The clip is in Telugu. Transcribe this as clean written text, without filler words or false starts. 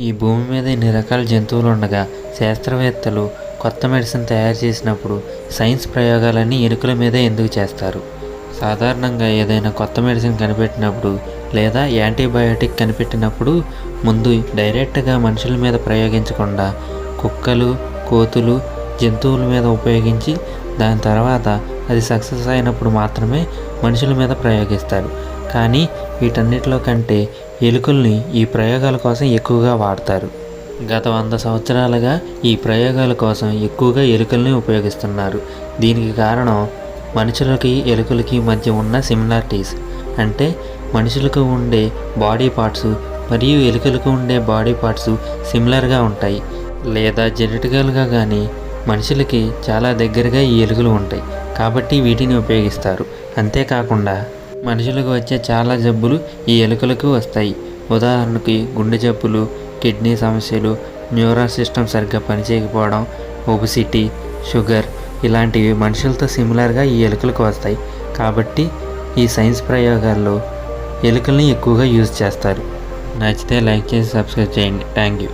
ఈ భూమి మీద ఇన్ని రకాల జంతువులు ఉండగా శాస్త్రవేత్తలు కొత్త మెడిసిన్ తయారు చేసినప్పుడు సైన్స్ ప్రయోగాలన్నీ ఎలుకల మీదే ఎందుకు చేస్తారు? సాధారణంగా ఏదైనా కొత్త మెడిసిన్ కనిపెట్టినప్పుడు లేదా యాంటీబయాటిక్ కనిపెట్టినప్పుడు ముందు డైరెక్ట్గా మనుషుల మీద ప్రయోగించకుండా కుక్కలు, కోతులు, జంతువుల మీద ఉపయోగించి దాని తర్వాత అది సక్సెస్ అయినప్పుడు మాత్రమే మనుషుల మీద ప్రయోగిస్తారు. కానీ వీటన్నిటిలో కంటే ఎలుకల్ని ఈ ప్రయోగాల కోసం ఎక్కువగా వాడతారు. గత 100 సంవత్సరాలుగా ఈ ప్రయోగాల కోసం ఎక్కువగా ఎలుకల్ని ఉపయోగిస్తున్నారు. దీనికి కారణం మనుషులకి ఎలుకలకి మధ్య ఉన్న సిమిలారిటీస్. అంటే మనుషులకు ఉండే బాడీ పార్ట్స్ మరియు ఎలుకలకు ఉండే బాడీ పార్ట్స్ సిమిలర్గా ఉంటాయి. లేదా జెనెటికల్గా కానీ మనుషులకి చాలా దగ్గరగా ఈ ఎలుకలు ఉంటాయి కాబట్టి వీటిని ఉపయోగిస్తారు. అంతేకాకుండా మనుషులకు వచ్చే చాలా జబ్బులు ఈ ఎలుకలకు వస్తాయి. ఉదాహరణకి గుండె జబ్బులు, కిడ్నీ సమస్యలు, న్యూరల్ సిస్టమ్ సరిగ్గా పనిచేయకపోవడం, ఒబిసిటీ, షుగర్ ఇలాంటివి మనుషులతో సిమిలర్గా ఈ ఎలుకలకు వస్తాయి. కాబట్టి ఈ సైన్స్ ప్రయోగాల్లో ఎలుకల్ని ఎక్కువగా యూజ్ చేస్తారు. నచ్చితే లైక్ చేసి సబ్స్క్రైబ్ చేయండి. Thank you.